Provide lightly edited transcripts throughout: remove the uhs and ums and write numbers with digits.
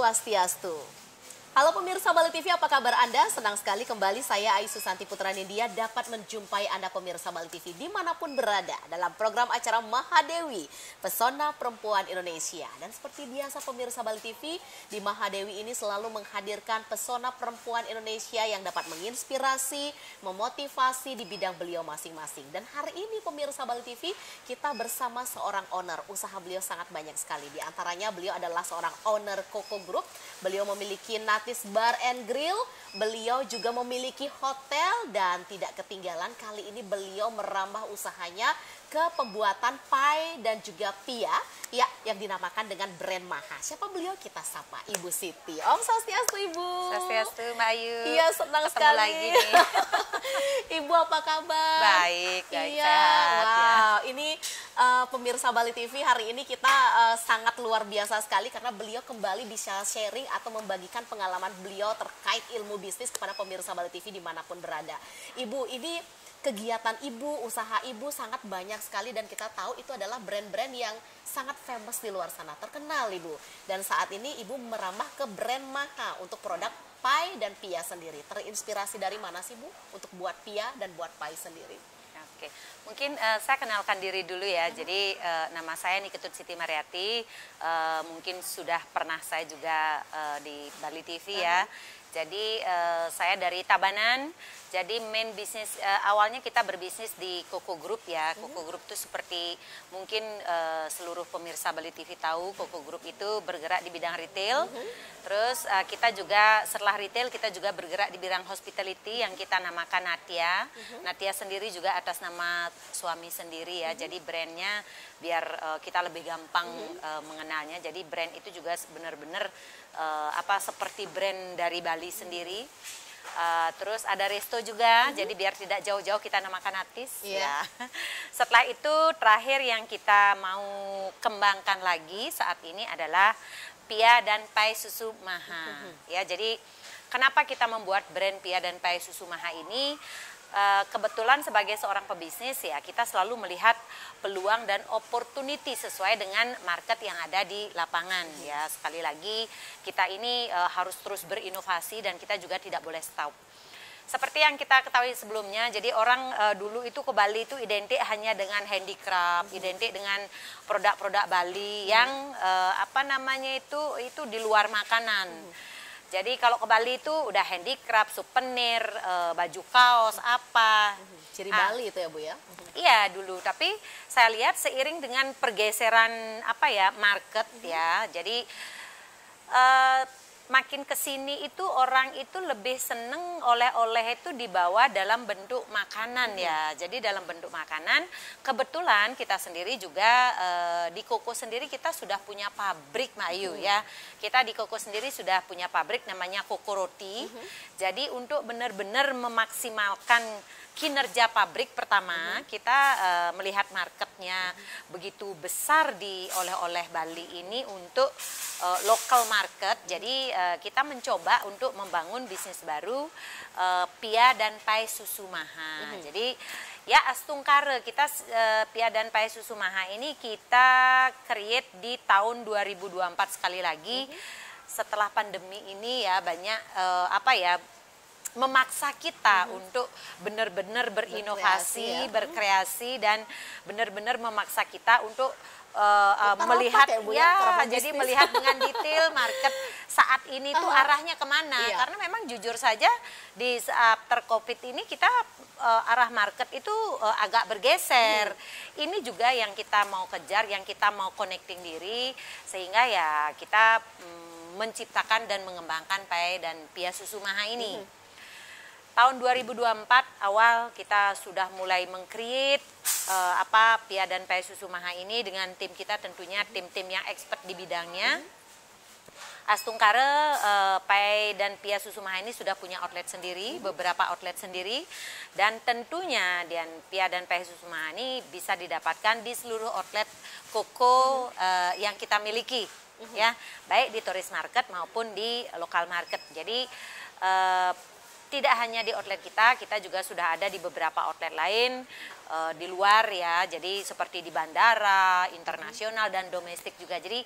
Swastiastu. Halo pemirsa Bali TV, apa kabar Anda? Senang sekali kembali saya Ai Susanti Putra Nindya dapat menjumpai Anda pemirsa Bali TV dimanapun berada dalam program acara Mahadewi, Pesona Perempuan Indonesia. Dan seperti biasa pemirsa Bali TV, di Mahadewi ini selalu menghadirkan pesona perempuan Indonesia yang dapat menginspirasi, memotivasi di bidang beliau masing-masing. Dan hari ini pemirsa Bali TV, kita bersama seorang owner, usaha beliau sangat banyak sekali. Di antaranya beliau adalah seorang owner Koko Group, beliau memiliki Natis Bar and Grill, beliau juga memiliki hotel dan tidak ketinggalan kali ini beliau merambah usahanya ke pembuatan pie dan juga pia ya yang dinamakan dengan brand Maha. Siapa beliau? Kita sapa Ibu Siti. Om Swastiastu Ibu. Swastiastu Mbak Ayu. Iya, senang ketemu sekali lagi nih. Ibu apa kabar? Baik, Iya, sehat wow. ya. Ini pemirsa Bali TV, hari ini kita sangat luar biasa sekali karena beliau kembali bisa sharing atau membagikan pengalaman beliau terkait ilmu bisnis kepada pemirsa Bali TV dimanapun berada. Ibu, ini kegiatan ibu, usaha ibu sangat banyak sekali dan kita tahu itu adalah brand-brand yang sangat famous di luar sana, terkenal Ibu. Dan saat ini Ibu merambah ke brand Maha untuk produk pie dan pia sendiri. Terinspirasi dari mana sih Bu untuk buat pia dan buat pie sendiri? Oke, mungkin saya kenalkan diri dulu ya. Jadi nama saya Niketut Siti Mariati. Mungkin sudah pernah saya juga di Bali TV ya. Jadi saya dari Tabanan. Jadi main bisnis awalnya kita berbisnis di Koko Group ya. Koko Group itu seperti mungkin seluruh pemirsa Bali TV tahu, Koko Group itu bergerak di bidang retail. Terus kita juga setelah retail kita juga bergerak di bidang hospitality yang kita namakan Natia. Natia sendiri juga atas nama suami sendiri ya. Jadi brandnya biar kita lebih gampang mengenalnya. Jadi brand itu juga benar-benar seperti brand dari Bali sendiri. Terus ada resto juga, jadi biar tidak jauh-jauh kita namakan Natis. Ya. Setelah itu terakhir yang kita mau kembangkan lagi saat ini adalah pia dan pie susu Maha. Ya, jadi kenapa kita membuat brand pia dan pie susu Maha ini? Kebetulan sebagai seorang pebisnis ya kita selalu melihat peluang dan opportunity sesuai dengan market yang ada di lapangan ya. Sekali lagi kita ini harus terus berinovasi dan kita juga tidak boleh stop. Seperti yang kita ketahui sebelumnya, jadi orang dulu itu ke Bali itu identik hanya dengan handicraft, identik dengan produk-produk Bali yang itu di luar makanan. Jadi kalau ke Bali itu udah handicraft, souvenir, baju kaos, apa. Ciri Bali itu ya Bu ya? Iya dulu, tapi saya lihat seiring dengan pergeseran market ya. Jadi makin kesini itu orang itu lebih seneng oleh-oleh itu dibawa dalam bentuk makanan ya. Jadi dalam bentuk makanan, kebetulan kita sendiri juga di Koko sendiri kita sudah punya pabrik Mbak Ayu ya. Kita di Koko sendiri sudah punya pabrik namanya Koko Roti. Jadi untuk benar-benar memaksimalkan kinerja pabrik pertama, kita melihat marketnya begitu besar di oleh-oleh Bali ini untuk local market. Jadi kita mencoba untuk membangun bisnis baru pia dan pie susu Maha. Jadi ya astungkare kita pia dan pie susu Maha ini kita create di tahun 2024 sekali lagi. Setelah pandemi ini ya banyak memaksa kita untuk benar-benar berinovasi, berkreasi dan benar-benar memaksa kita untuk melihat jadi melihat dengan detail market saat ini tuh arahnya kemana. Karena memang jujur saja di saat ter-Covid ini kita arah market itu agak bergeser. Ini juga yang kita mau kejar, yang kita mau connecting diri sehingga ya kita menciptakan dan mengembangkan pie dan pia susu Maha ini. Tahun 2024 awal kita sudah mulai meng-create pia dan pie susu Maha ini dengan tim kita tentunya tim-tim yang expert di bidangnya. Astungkare pie dan pia susu Maha ini sudah punya outlet sendiri, beberapa outlet sendiri dan tentunya pia dan pie susu Maha ini bisa didapatkan di seluruh outlet Koko yang kita miliki ya, baik di tourist market maupun di lokal market. Jadi tidak hanya di outlet kita juga sudah ada di beberapa outlet lain. di luar ya, jadi seperti di bandara, internasional dan domestik juga. Jadi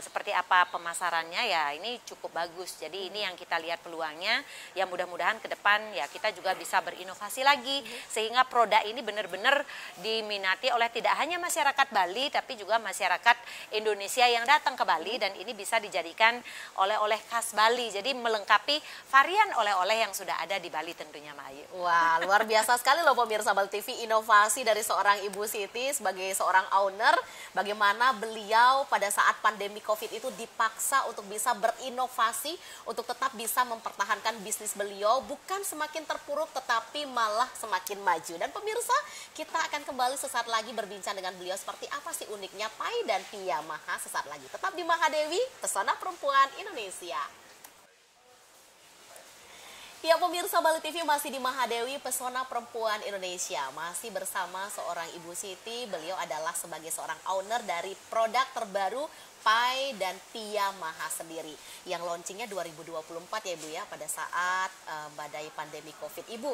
seperti apa pemasarannya ya ini cukup bagus. Jadi ini yang kita lihat peluangnya. Ya mudah-mudahan ke depan ya kita juga bisa berinovasi lagi sehingga produk ini benar-benar diminati oleh tidak hanya masyarakat Bali tapi juga masyarakat Indonesia yang datang ke Bali, dan ini bisa dijadikan oleh-oleh khas Bali. Jadi melengkapi varian oleh-oleh yang sudah ada di Bali tentunya, Mbak Ayu. Wah, luar biasa sekali loh pemirsa Bali TV, inovasi dari seorang Ibu Siti sebagai seorang owner, bagaimana beliau pada saat pandemi COVID itu dipaksa untuk bisa berinovasi, untuk tetap bisa mempertahankan bisnis beliau, bukan semakin terpuruk tetapi malah semakin maju. Dan pemirsa, kita akan kembali sesaat lagi berbincang dengan beliau seperti apa sih uniknya Pai dan Pia Maha sesaat lagi. Tetap di Mahadewi, Pesona Perempuan Indonesia. Ya pemirsa Bali TV, masih di Mahadewi, Pesona Perempuan Indonesia. Masih bersama seorang Ibu Siti. Beliau adalah sebagai seorang owner dari produk terbaru Pai dan Pia Maha sendiri. Yang launchingnya 2024 ya Ibu ya, pada saat badai pandemi COVID. Ibu,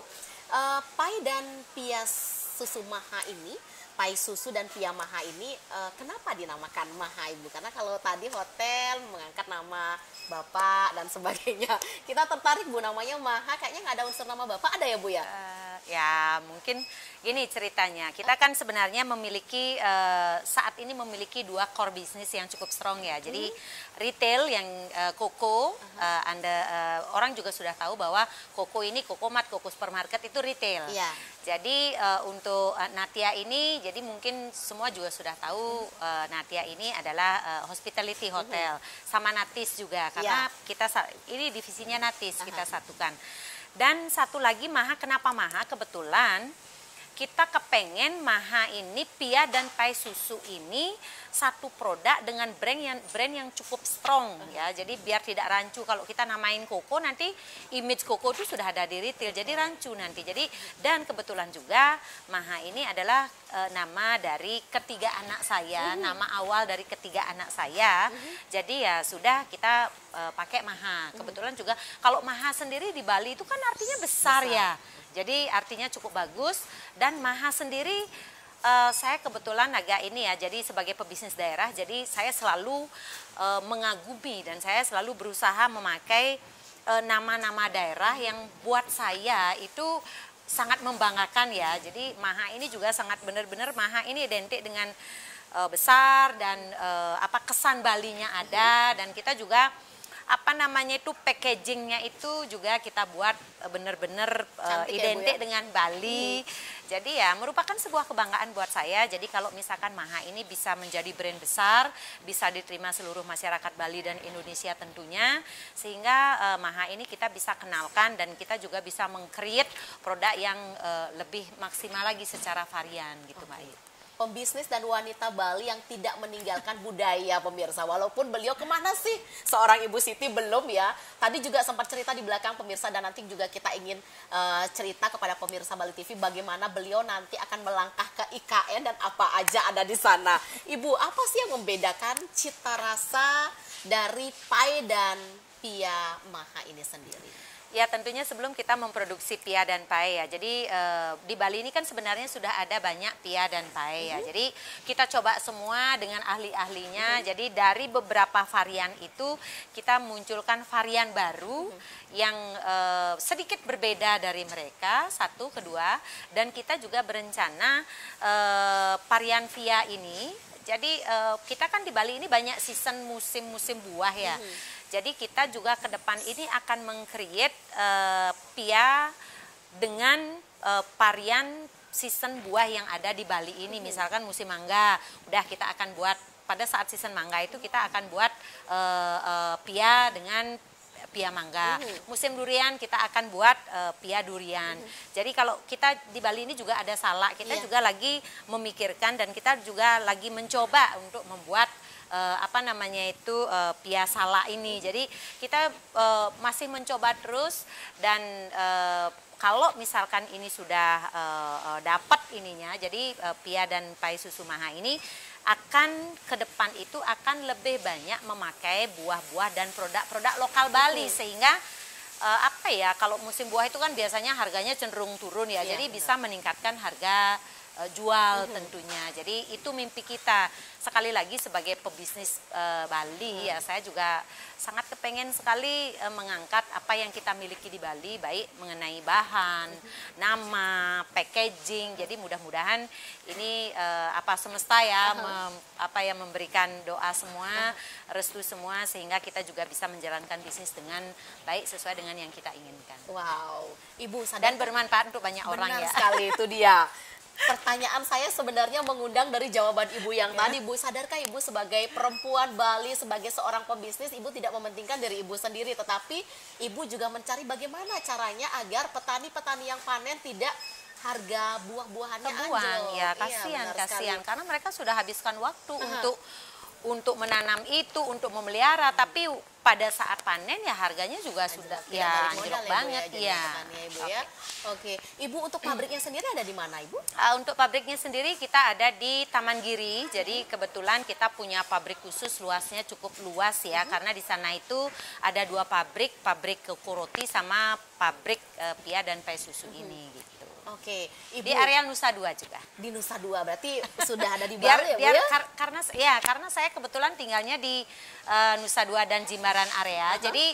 Pai dan Pia Susu Maha ini, Pai Susu dan Pia Maha ini kenapa dinamakan Maha Ibu? Karena kalau tadi hotel mengangkat nama Bapak dan sebagainya, kita tertarik Bu, namanya Maha, kayaknya nggak ada unsur nama Bapak, ada ya Bu ya? Ya mungkin gini ceritanya, kita kan sebenarnya memiliki saat ini memiliki dua core bisnis yang cukup strong ya. Jadi retail yang Koko, orang juga sudah tahu bahwa Koko ini, Kokomat, Koko Supermarket itu retail. Ya. Jadi untuk Natia ini, jadi mungkin semua juga sudah tahu Natia ini adalah hospitality hotel, sama Natis juga karena kita ini divisinya Natis kita satukan. Dan satu lagi Maha, kenapa Maha? Kebetulan kita kepengen Maha ini, Pia dan Pai Susu ini satu produk dengan brand yang cukup strong ya. Jadi biar tidak rancu, kalau kita namain Koko nanti image Koko itu sudah ada di retail, jadi rancu nanti. Jadi dan kebetulan juga Maha ini adalah nama dari ketiga anak saya, nama awal dari ketiga anak saya. Jadi ya sudah kita pakai Maha. Kebetulan juga kalau Maha sendiri di Bali itu kan artinya besar ya. Jadi artinya cukup bagus. Dan Maha sendiri saya kebetulan agak ini ya, jadi sebagai pebisnis daerah, jadi saya selalu mengagumi dan saya selalu berusaha memakai nama-nama daerah yang buat saya itu sangat membanggakan ya. Jadi Maha ini juga sangat benar-benar, Maha ini identik dengan besar dan apa kesan Balinya ada, dan kita juga apa namanya itu packagingnya itu juga kita buat benar-benar identik dengan Bali. Jadi ya merupakan sebuah kebanggaan buat saya. Jadi kalau misalkan Maha ini bisa menjadi brand besar, bisa diterima seluruh masyarakat Bali dan Indonesia tentunya, sehingga Maha ini kita bisa kenalkan dan kita juga bisa meng-create produk yang lebih maksimal lagi secara varian gitu Mbak Ayu. Pembisnis dan wanita Bali yang tidak meninggalkan budaya pemirsa. Walaupun beliau kemana sih seorang Ibu Siti belum ya. Tadi juga sempat cerita di belakang pemirsa, dan nanti juga kita ingin cerita kepada pemirsa Bali TV bagaimana beliau nanti akan melangkah ke IKN dan apa aja ada di sana. Ibu, apa sih yang membedakan cita rasa dari Pai dan Pia Maha ini sendiri? Ya tentunya sebelum kita memproduksi Pia dan Pai ya, jadi di Bali ini kan sebenarnya sudah ada banyak Pia dan Pai ya, jadi kita coba semua dengan ahli-ahlinya, jadi dari beberapa varian itu kita munculkan varian baru yang sedikit berbeda dari mereka, satu, kedua, dan kita juga berencana varian Pia ini, jadi kita kan di Bali ini banyak season musim-musim buah ya. Jadi kita juga ke depan ini akan meng-create Pia dengan varian season buah yang ada di Bali ini. Misalkan musim mangga, udah kita akan buat pada saat season mangga itu kita akan buat Pia dengan Pia mangga. Musim durian kita akan buat Pia durian. Jadi kalau kita di Bali ini juga ada salak, kita juga lagi memikirkan dan kita juga lagi mencoba untuk membuat apa namanya itu Pia salak ini. Jadi kita masih mencoba terus, dan kalau misalkan ini sudah dapat ininya, jadi Pia dan Pai Susu Maha ini akan ke depan itu akan lebih banyak memakai buah-buah dan produk-produk lokal Bali, sehingga apa ya, kalau musim buah itu kan biasanya harganya cenderung turun ya, Iya, jadi benar. bisa meningkatkan harga jual tentunya. Jadi itu mimpi kita. Sekali lagi sebagai pebisnis Bali ya, saya juga sangat kepengen sekali mengangkat apa yang kita miliki di Bali, baik mengenai bahan, nama, packaging. Jadi mudah-mudahan ini apa semesta ya memberikan doa semua, restu semua, sehingga kita juga bisa menjalankan bisnis dengan baik sesuai dengan yang kita inginkan. Wow, Ibu sadar Dan bermanfaat untuk banyak orang benar ya. sekali itu dia. Pertanyaan saya sebenarnya mengundang dari jawaban Ibu yang tadi. Bu, sadarkah Ibu sebagai perempuan Bali, sebagai seorang pebisnis, Ibu tidak mementingkan dari Ibu sendiri, tetapi Ibu juga mencari bagaimana caranya agar petani-petani yang panen tidak harga buah-buahannya Kebuang anjlok. ya, Iya, kasihan benar sekali. kasihan karena mereka sudah habiskan waktu untuk menanam itu, untuk memelihara, tapi pada saat panen ya harganya juga sudah Tidak ya balik modal anjlok ya, Bu, banget jadi ya. petani ya, Ibu ya. Oke, Ibu untuk pabriknya sendiri ada di mana, Ibu? Untuk pabriknya sendiri kita ada di Taman Giri. Jadi kebetulan kita punya pabrik khusus, luasnya cukup luas ya, karena di sana itu ada 2 pabrik, pabrik roti sama pabrik pia dan pai susu ini gitu. Oke, Ibu Di area Nusa Dua juga. di Nusa Dua berarti sudah ada di biar Bali ya, Bu biar ya? karena saya kebetulan tinggalnya di Nusa Dua dan Jimbaran area, jadi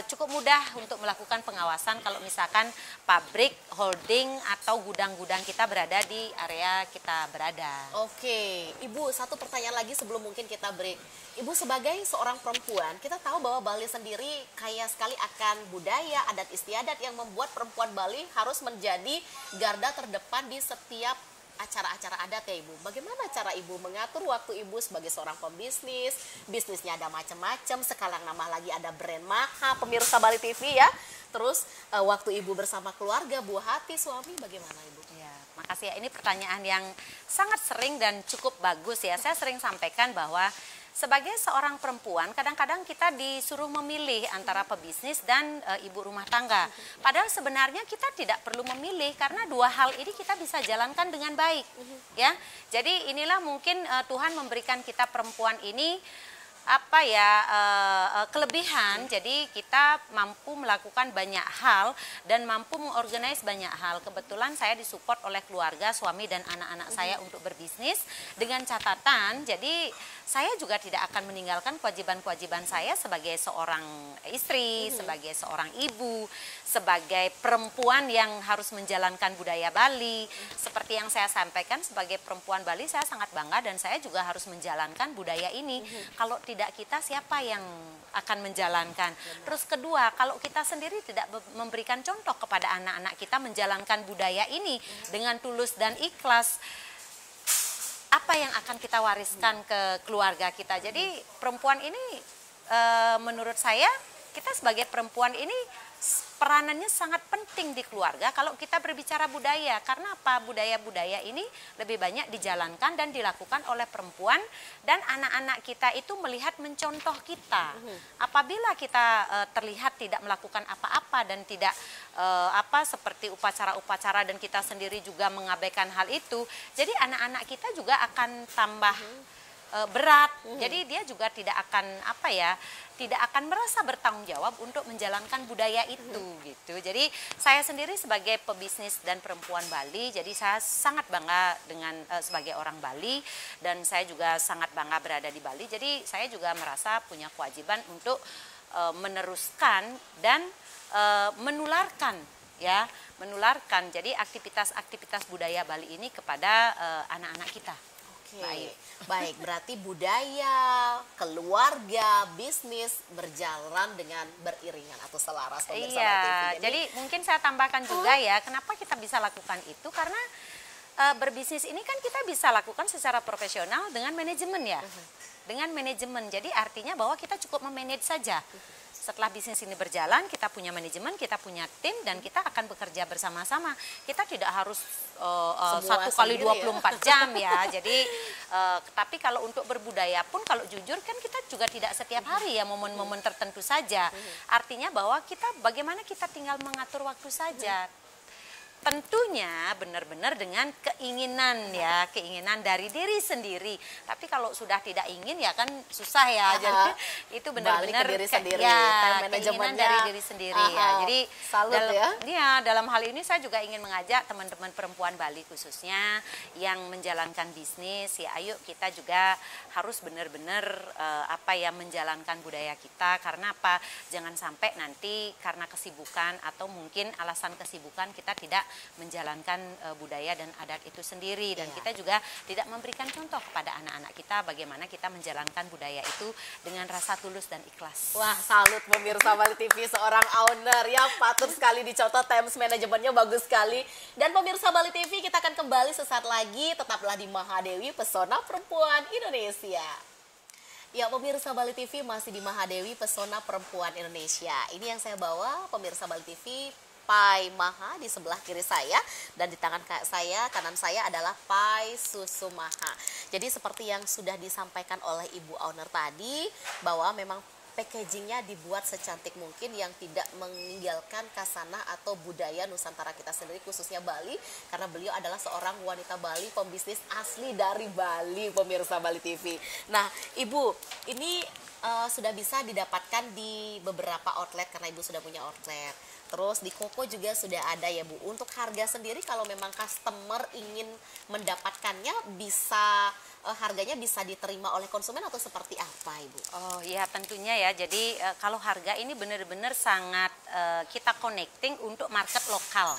cukup mudah untuk melakukan pengawasan kalau misalkan pabrik, holding atau gudang-gudang kita berada di area kita berada. Oke, Ibu, satu pertanyaan lagi sebelum mungkin kita break. Ibu sebagai seorang perempuan, kita tahu bahwa Bali sendiri kaya sekali akan budaya, adat istiadat yang membuat perempuan Bali harus menjadi garda terdepan di setiap acara-acara adat ya, Ibu. Bagaimana cara Ibu mengatur waktu Ibu sebagai seorang pembisnis? Bisnisnya ada macam-macam, sekarang nama lagi ada brand Maha, pemirsa Bali TV ya. Terus waktu Ibu bersama keluarga, buah hati, suami, bagaimana Ibu? Ya, makasih ya. Ini pertanyaan yang sangat sering dan cukup bagus ya. Saya sering sampaikan bahwa sebagai seorang perempuan, kadang-kadang kita disuruh memilih antara pebisnis dan ibu rumah tangga. Padahal sebenarnya kita tidak perlu memilih karena 2 hal ini kita bisa jalankan dengan baik. Ya, jadi inilah mungkin Tuhan memberikan kita perempuan ini apa ya kelebihan, jadi kita mampu melakukan banyak hal dan mampu mengorganize banyak hal. Kebetulan saya disupport oleh keluarga, suami dan anak-anak saya untuk berbisnis dengan catatan, jadi saya juga tidak akan meninggalkan kewajiban-kewajiban saya sebagai seorang istri, sebagai seorang ibu, sebagai perempuan yang harus menjalankan budaya Bali. Seperti yang saya sampaikan, sebagai perempuan Bali saya sangat bangga dan saya juga harus menjalankan budaya ini. Kalau tidak kita, siapa yang akan menjalankan? Terus kedua, kalau kita sendiri tidak memberikan contoh kepada anak-anak kita menjalankan budaya ini dengan tulus dan ikhlas, apa yang akan kita wariskan ke keluarga kita? Jadi perempuan ini menurut saya, kita sebagai perempuan ini peranannya sangat penting di keluarga kalau kita berbicara budaya. Karena apa? Budaya-budaya ini lebih banyak dijalankan dan dilakukan oleh perempuan, dan anak-anak kita itu melihat mencontoh kita. Apabila kita terlihat tidak melakukan apa-apa dan tidak seperti upacara-upacara dan kita sendiri juga mengabaikan hal itu, jadi anak-anak kita juga akan tambah berat. Jadi dia juga tidak akan tidak akan merasa bertanggung jawab untuk menjalankan budaya itu gitu. Jadi saya sendiri sebagai pebisnis dan perempuan Bali, jadi saya sangat bangga dengan sebagai orang Bali, dan saya juga sangat bangga berada di Bali. Jadi saya juga merasa punya kewajiban untuk meneruskan dan menularkan jadi aktivitas-aktivitas budaya Bali ini kepada anak-anak kita. Oke, baik. Berarti budaya, keluarga, bisnis berjalan dengan beriringan atau selaras pemirsa Iya, TV. jadi mungkin saya tambahkan juga ya, kenapa kita bisa lakukan itu, karena berbisnis ini kan kita bisa lakukan secara profesional dengan manajemen ya. Dengan manajemen, jadi artinya bahwa kita cukup memanage saja. Setelah bisnis ini berjalan, kita punya manajemen, kita punya tim, dan kita akan bekerja bersama-sama. Kita tidak harus 1 kali 24 jam ya. Jadi, tapi kalau untuk berbudaya pun, kalau jujur kan kita juga tidak setiap hari ya, momen-momen tertentu saja. Artinya bahwa bagaimana kita tinggal mengatur waktu saja. tentunya benar-benar dengan keinginan ya, keinginan dari diri sendiri. Tapi kalau sudah tidak ingin ya kan susah ya. Jadi itu benar-benar ya, keinginan dari diri sendiri ya. Jadi dalam hal ini saya juga ingin mengajak teman-teman perempuan Bali khususnya yang menjalankan bisnis ya, ayo kita juga harus benar-benar menjalankan budaya kita. Karena apa? Jangan sampai nanti karena kesibukan atau mungkin alasan kesibukan kita tidak menjalankan budaya dan adat itu sendiri, dan kita juga tidak memberikan contoh kepada anak-anak kita bagaimana kita menjalankan budaya itu dengan rasa tulus dan ikhlas. Wah, salut pemirsa Bali TV, seorang owner ya, patut sekali dicontoh, times manajemennya bagus sekali. Dan pemirsa Bali TV, kita akan kembali sesaat lagi, tetaplah di Mahadewi, Pesona Perempuan Indonesia. Ya, pemirsa Bali TV masih di Mahadewi, Pesona Perempuan Indonesia. Ini yang saya bawa, pemirsa Bali TV, Pai Maha di sebelah kiri saya, dan di tangan kanan saya adalah Pai Susu Maha. Jadi seperti yang sudah disampaikan oleh Ibu Owner tadi, bahwa memang packagingnya dibuat secantik mungkin yang tidak meninggalkan kasana atau budaya Nusantara kita sendiri, khususnya Bali, karena beliau adalah seorang wanita Bali, pembisnis asli dari Bali, pemirsa Bali TV. Nah, Ibu, ini sudah bisa didapatkan di beberapa outlet karena Ibu sudah punya outlet. Terus di Koko juga sudah ada ya Bu. Untuk harga sendiri kalau memang customer ingin mendapatkannya, bisa harganya bisa diterima oleh konsumen atau seperti apa Ibu? Oh ya, tentunya ya. Jadi kalau harga ini benar-benar sangat kita connecting untuk market lokal.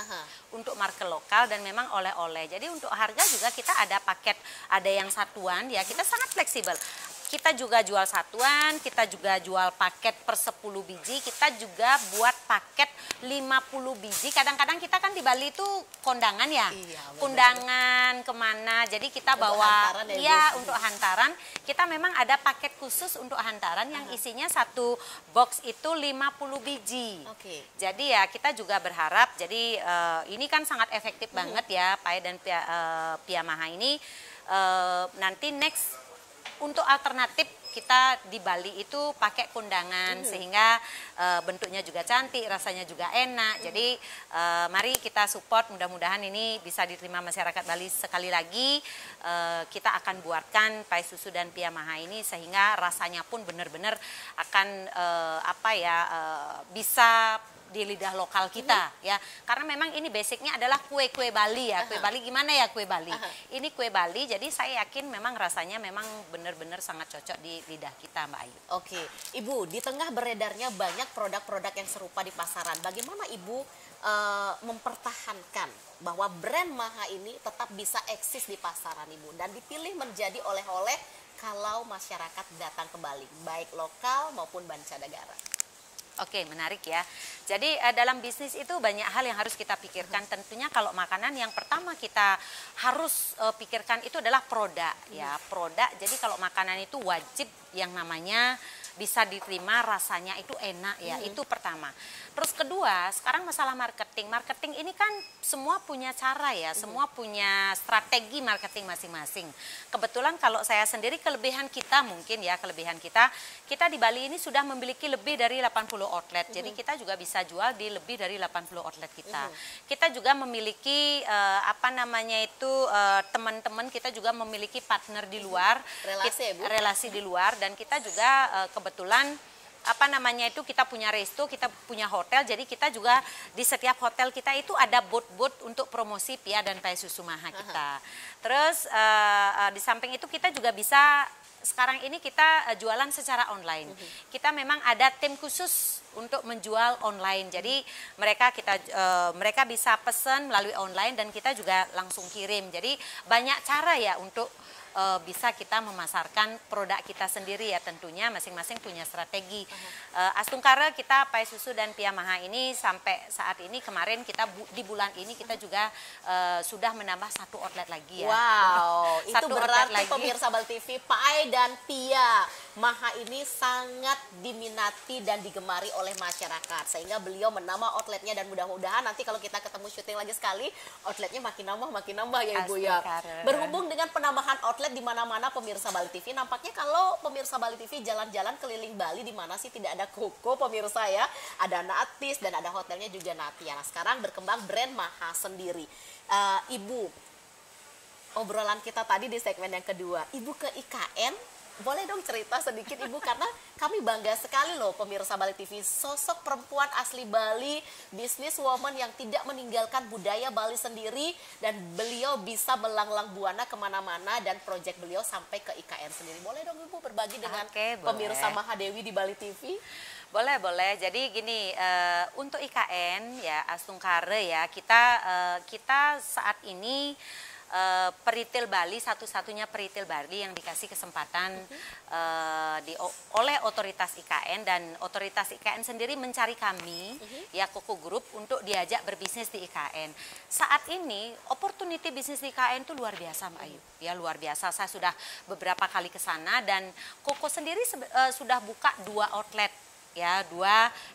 Untuk market lokal dan memang oleh-oleh. Jadi untuk harga juga kita ada paket, ada yang satuan ya, kita sangat fleksibel. Kita juga jual satuan, kita juga jual paket per 10 biji, kita juga buat paket 50 biji. Kadang-kadang kita kan di Bali itu kondangan ya, kondangan kemana, jadi kita untuk bawa untuk hantaran. Kita memang ada paket khusus untuk hantaran yang isinya satu box itu 50 biji. Jadi ya kita juga berharap, jadi ini kan sangat efektif banget ya Pai dan Pia Maha ini. Nanti next untuk alternatif kita di Bali itu pakai kondangan, sehingga bentuknya juga cantik, rasanya juga enak. Jadi mari kita support, mudah-mudahan ini bisa diterima masyarakat Bali. Sekali lagi kita akan buatkan Pai Susu dan Pia Maha ini sehingga rasanya pun benar-benar akan bisa di lidah lokal kita ya, karena memang ini basicnya adalah kue-kue Bali ya. Kue Bali gimana ya kue Bali? Ini kue Bali, jadi saya yakin memang rasanya memang benar-benar sangat cocok di lidah kita Mbak Ayu. Oke, Ibu, di tengah beredarnya banyak produk-produk yang serupa di pasaran, bagaimana Ibu mempertahankan bahwa brand Maha ini tetap bisa eksis di pasaran Ibu dan dipilih menjadi oleh-oleh kalau masyarakat datang ke Bali, baik lokal maupun mancanegara? Oke, menarik ya. Jadi dalam bisnis itu banyak hal yang harus kita pikirkan. Tentunya kalau makanan yang pertama kita harus pikirkan itu adalah produk ya, produk. Jadi kalau makanan itu wajib yang namanya bisa diterima, rasanya itu enak ya, itu pertama. Terus kedua, sekarang masalah marketing. Marketing ini kan semua punya cara ya, semua punya strategi marketing masing-masing. Kebetulan kalau saya sendiri, kelebihan kita mungkin ya, kelebihan kita di Bali ini sudah memiliki lebih dari 80 outlet. Jadi kita juga bisa jual di lebih dari 80 outlet kita. Kita juga memiliki teman-teman kita juga memiliki partner di luar, relasi di luar, dan kita juga kebetulan kita punya resto, kita punya hotel, jadi kita juga di setiap hotel kita itu ada booth-booth untuk promosi Pia dan Pai Susu Maha kita. Terus di samping itu kita juga bisa, sekarang ini kita jualan secara online. Kita memang ada tim khusus untuk menjual online, jadi mereka bisa pesan melalui online dan kita juga langsung kirim. Jadi banyak cara ya untuk bisa kita memasarkan produk kita sendiri ya, tentunya masing-masing punya strategi. Astungkara kita Pai Susu dan Pia Maha ini sampai saat ini, kemarin kita di bulan ini kita juga sudah menambah 1 outlet lagi ya. Wow, itu berarti pemirsa Bali TV, Pai dan Pia Maha ini sangat diminati dan digemari oleh masyarakat, sehingga beliau menambah outletnya, dan mudah-mudahan nanti kalau kita ketemu syuting lagi sekali, outletnya makin nambah ya Ibu ya. Berhubung dengan penambahan outlet di mana-mana pemirsa Bali TV, nampaknya kalau pemirsa Bali TV jalan-jalan keliling Bali, di mana sih tidak ada Koko pemirsa ya, ada Natis dan ada hotelnya juga Natia. Nah, sekarang berkembang brand Maha sendiri. Ibu, obrolan kita tadi di segmen yang kedua, Ibu ke IKN, boleh dong cerita sedikit Ibu, karena kami bangga sekali loh pemirsa Bali TV, sosok perempuan asli Bali, businesswoman yang tidak meninggalkan budaya Bali sendiri, dan beliau bisa melanglang buana kemana-mana, dan proyek beliau sampai ke IKN sendiri. Boleh dong Ibu berbagi dengan pemirsa Mahadewi di Bali TV? Boleh. Jadi gini, untuk IKN ya Astungkare ya, kita saat ini peritel Bali, satu-satunya peritel Bali yang dikasih kesempatan oleh otoritas IKN, dan otoritas IKN sendiri mencari kami ya Koko Group untuk diajak berbisnis di IKN. Saat ini opportunity bisnis di IKN itu luar biasa Mbak Ayu, ya luar biasa. Saya sudah beberapa kali ke sana, dan Koko sendiri sudah buka 2 outlet. Ya 2,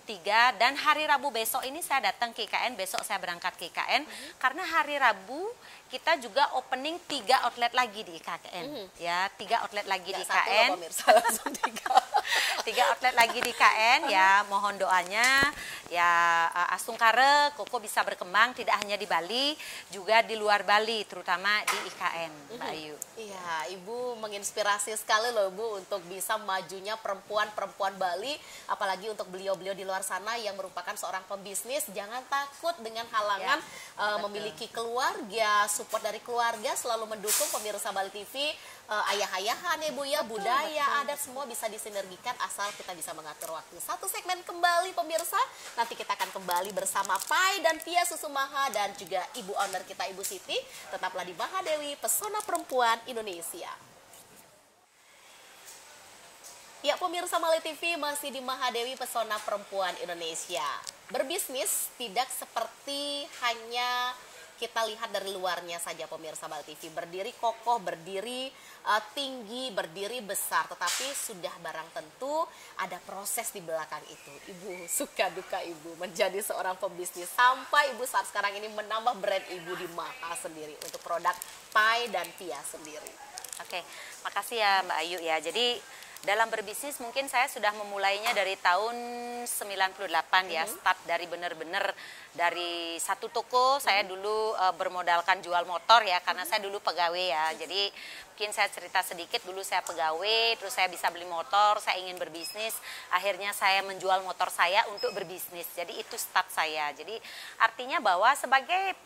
3, dan hari Rabu besok ini saya datang ke IKN, besok saya berangkat ke IKN, karena hari Rabu kita juga opening 3 outlet lagi di IKN, ya 3 outlet lagi di IKN, langsung 3 outlet lagi di IKN, ya mohon doanya, ya Astungkare Koko bisa berkembang tidak hanya di Bali, juga di luar Bali, terutama di IKN, Mbak Ayu. Iya, Ibu menginspirasi sekali loh Bu, untuk bisa majunya perempuan-perempuan Bali, apalagi untuk beliau-beliau di luar sana yang merupakan seorang pembisnis. Jangan takut dengan halangan, memiliki keluarga, support dari keluarga, selalu mendukung pemirsa Bali TV, ayah-ayahan ya Bu ya, budaya, adat semua bisa disinergikan asal kita bisa mengatur waktu. Satu segmen kembali pemirsa, nanti kita akan kembali bersama Pai dan Tia Susumaha dan juga Ibu owner kita Ibu Siti. Tetaplah di Mahadewi, Pesona Perempuan Indonesia. Ya pemirsa Bali TV, masih di Mahadewi, Pesona Perempuan Indonesia. Berbisnis tidak seperti hanya kita lihat dari luarnya saja pemirsa Bali TV. Berdiri kokoh, berdiri tinggi, berdiri besar. Tetapi sudah barang tentu ada proses di belakang itu. Ibu, suka duka Ibu menjadi seorang pembisnis. Sampai Ibu saat sekarang ini menambah brand Ibu di Maha sendiri. Untuk produk Pai dan Tia sendiri. Oke, makasih ya Mbak Ayu ya. Jadi dalam berbisnis mungkin saya sudah memulainya dari tahun 98 ya, start dari benar-benar dari satu toko. Saya dulu bermodalkan jual motor ya, karena saya dulu pegawai ya. Jadi mungkin saya cerita sedikit, dulu saya pegawai, terus saya bisa beli motor, saya ingin berbisnis, akhirnya saya menjual motor saya untuk berbisnis. Jadi itu start saya. Jadi artinya bahwa sebagai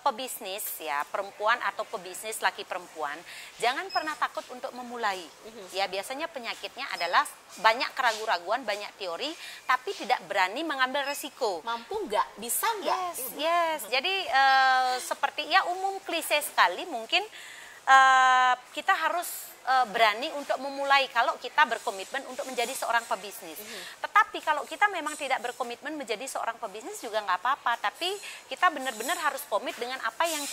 pebisnis ya, perempuan atau pebisnis laki perempuan, jangan pernah takut untuk memulai. Ya biasanya penyakitnya adalah banyak keraguan-raguan, banyak teori, tapi tidak berani mengambil resiko. Mampu nggak? Bisa nggak? Yes. Jadi seperti ya umum klise sekali, mungkin kita harus berani untuk memulai kalau kita berkomitmen untuk menjadi seorang pebisnis. Tetapi kalau kita memang tidak berkomitmen menjadi seorang pebisnis juga nggak apa-apa. Tapi kita benar-benar harus komit dengan apa yang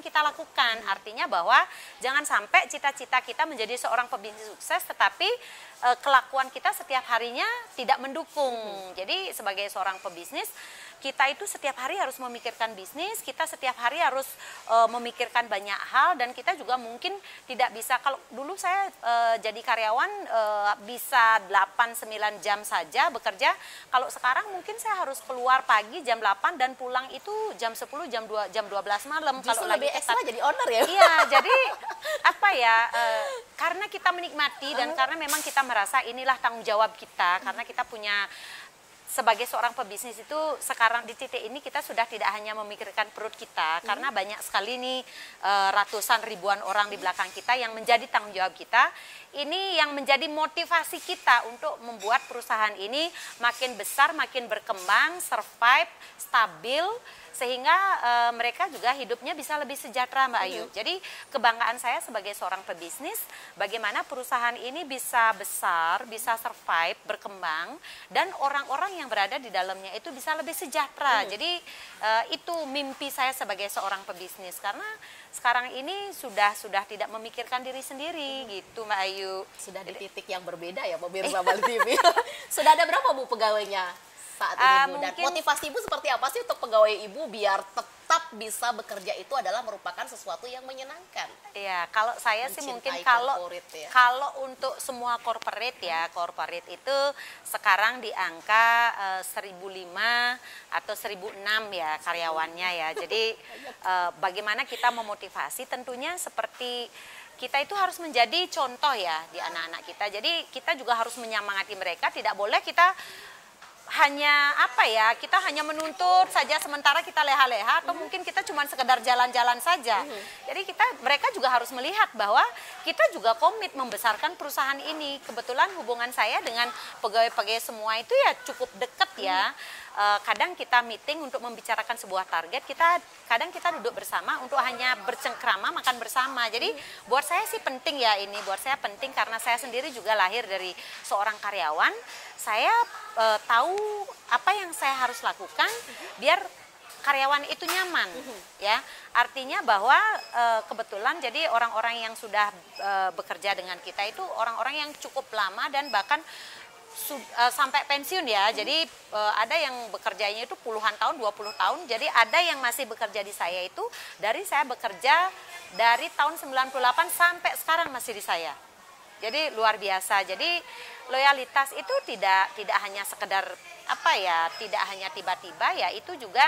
kita lakukan. Artinya bahwa jangan sampai cita-cita kita menjadi seorang pebisnis sukses, tetapi kelakuan kita setiap harinya tidak mendukung. Jadi sebagai seorang pebisnis, kita itu setiap hari harus memikirkan bisnis, kita setiap hari harus memikirkan banyak hal, dan kita juga mungkin tidak bisa, kalau dulu saya jadi karyawan bisa 8-9 jam saja bekerja, kalau sekarang mungkin saya harus keluar pagi jam 8 dan pulang itu jam 10, jam 12 malam. Justru kalau lebih lagi ekstra jadi owner ya? Iya, jadi apa ya, karena kita menikmati dan karena memang kita merasa inilah tanggung jawab kita, karena kita punya sebagai seorang pebisnis itu sekarang di titik ini kita sudah tidak hanya memikirkan perut kita, karena banyak sekali nih ratusan ribuan orang di belakang kita yang menjadi tanggung jawab kita. Ini yang menjadi motivasi kita untuk membuat perusahaan ini makin besar, makin berkembang, survive, stabil, sehingga mereka juga hidupnya bisa lebih sejahtera, Mbak Ayu. Jadi kebanggaan saya sebagai seorang pebisnis, bagaimana perusahaan ini bisa besar, bisa survive, berkembang, dan orang-orang yang berada di dalamnya itu bisa lebih sejahtera. Jadi itu mimpi saya sebagai seorang pebisnis, karena sekarang ini sudah tidak memikirkan diri sendiri gitu, Mbak Ayu. Sudah di titik yang berbeda ya pemirsa Bali TV. Sudah ada berapa Bu pegawainya saat ini Bu? Dan motivasi Ibu seperti apa sih untuk pegawai Ibu biar tetap bisa bekerja itu adalah merupakan sesuatu yang menyenangkan? Ya, kalau saya sih mungkin kalau untuk semua corporate ya, corporate itu sekarang di angka 1.005 atau 1.006 ya karyawannya ya. Jadi bagaimana kita memotivasi, tentunya seperti kita itu harus menjadi contoh ya di anak-anak kita. Jadi kita juga harus menyemangati mereka, tidak boleh kita hanya kita hanya menuntut saja sementara kita leha-leha, atau mungkin kita cuma sekedar jalan-jalan saja. Jadi mereka juga harus melihat bahwa kita juga komit membesarkan perusahaan ini. Kebetulan hubungan saya dengan pegawai-pegawai semua itu ya cukup dekat ya. Kadang kita meeting untuk membicarakan sebuah target, kadang kita duduk bersama untuk hanya bercengkrama makan bersama. Jadi buat saya sih penting ya ini, buat saya penting karena saya sendiri juga lahir dari seorang karyawan. Saya tahu apa yang saya harus lakukan biar karyawan itu nyaman, ya. Artinya bahwa kebetulan jadi orang-orang yang sudah bekerja dengan kita itu orang-orang yang cukup lama dan bahkan sampai pensiun ya. Jadi ada yang bekerjanya itu puluhan tahun, 20 tahun. Jadi ada yang masih bekerja di saya itu dari saya bekerja dari tahun 98 sampai sekarang masih di saya. Jadi luar biasa. Jadi loyalitas itu tidak hanya sekedar tidak hanya tiba-tiba ya, itu juga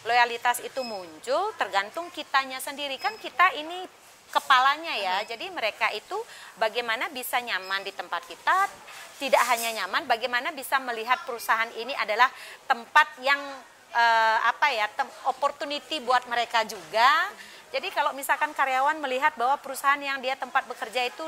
loyalitas itu muncul tergantung kitanya sendiri. Kan kita ini kepalanya ya. Jadi mereka itu bagaimana bisa nyaman di tempat kita, tidak hanya nyaman, bagaimana bisa melihat perusahaan ini adalah tempat yang opportunity buat mereka juga. Jadi kalau misalkan karyawan melihat bahwa perusahaan yang dia tempat bekerja itu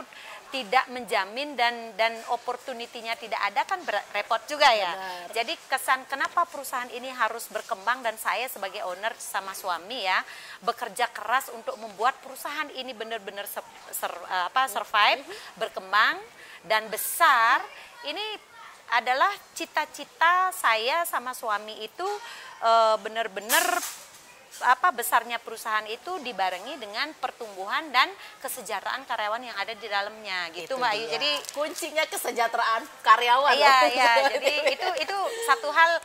tidak menjamin dan opportunity-nya tidak ada, kan repot juga ya. Benar. Jadi kesan kenapa perusahaan ini harus berkembang, dan saya sebagai owner sama suami ya bekerja keras untuk membuat perusahaan ini benar-benar survive, berkembang dan besar. Ini adalah cita-cita saya sama suami itu benar-benar besarnya perusahaan itu dibarengi dengan pertumbuhan dan kesejahteraan karyawan yang ada di dalamnya gitu, Mbak Ayu. Jadi kuncinya kesejahteraan karyawan. Iya. Jadi itu satu hal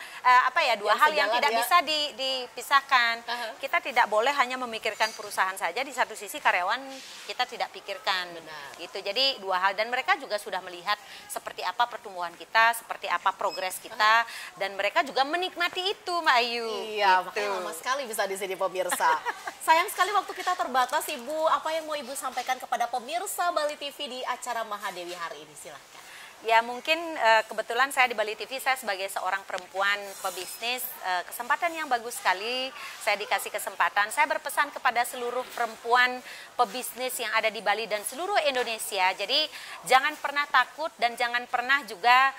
dua hal yang tidak bisa dipisahkan. Kita tidak boleh hanya memikirkan perusahaan saja, di satu sisi karyawan kita tidak pikirkan. Benar. Gitu. Jadi dua hal, dan mereka juga sudah melihat seperti apa pertumbuhan kita, seperti apa progres kita, dan mereka juga menikmati itu, Mbak Ayu. Iya, gitu. makanya lama sekali bisa di sini pemirsa. Sayang sekali waktu kita terbatas, Ibu. Apa yang mau Ibu sampaikan kepada pemirsa Bali TV di acara Mahadewi hari ini? Silahkan. Ya mungkin kebetulan saya di Bali TV, saya sebagai seorang perempuan pebisnis, kesempatan yang bagus sekali saya dikasih kesempatan. Saya berpesan kepada seluruh perempuan pebisnis yang ada di Bali dan seluruh Indonesia. Jadi jangan pernah takut dan jangan pernah juga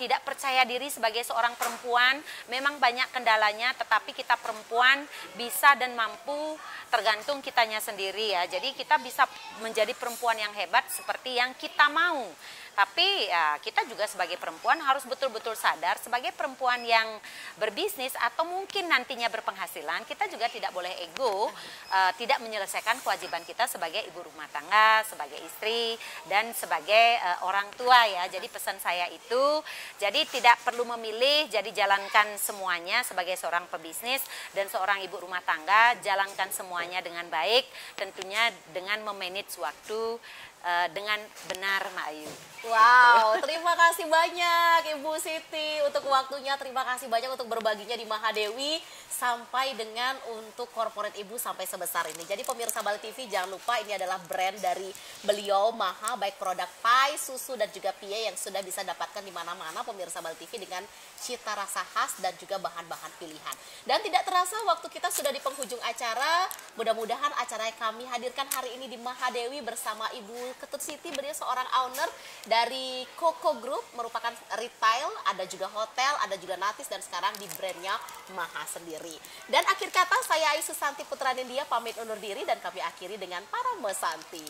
tidak percaya diri sebagai seorang perempuan. Memang banyak kendalanya, tetapi kita perempuan bisa dan mampu tergantung kitanya sendiri ya. Jadi kita bisa menjadi perempuan yang hebat seperti yang kita mau. Tapi ya, kita juga sebagai perempuan harus betul-betul sadar, sebagai perempuan yang berbisnis atau mungkin nantinya berpenghasilan, kita juga tidak boleh ego, tidak menyelesaikan kewajiban kita sebagai ibu rumah tangga, sebagai istri, dan sebagai orang tua ya. Jadi pesan saya itu, jadi tidak perlu memilih, jadi jalankan semuanya sebagai seorang pebisnis dan seorang ibu rumah tangga, jalankan semuanya dengan baik, tentunya dengan memanage waktu dengan benar, Mbak Ayu. Wow, terima kasih banyak Ibu Siti untuk waktunya, terima kasih banyak untuk berbaginya di Mahadewi, sampai dengan untuk corporate Ibu sampai sebesar ini. Jadi pemirsa Bali TV jangan lupa, ini adalah brand dari beliau, Maha, baik produk pie, susu dan juga pie yang sudah bisa dapatkan di mana-mana pemirsa Bali TV dengan cita rasa khas dan juga bahan-bahan pilihan. Dan tidak terasa waktu kita sudah di penghujung acara. Mudah-mudahan acara yang kami hadirkan hari ini di Mahadewi bersama Ibu Ketut Siti, beliau seorang owner dari Koko Group, merupakan retail, ada juga hotel, ada juga Natis, dan sekarang di brandnya Maha sendiri. Dan akhir kata, saya Ai Susanti Putra Nindya pamit undur diri dan kami akhiri dengan Paramo Santi.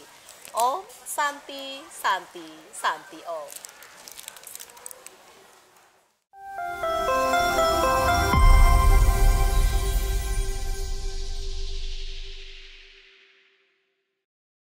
Om Santi, Santi, Santi Om.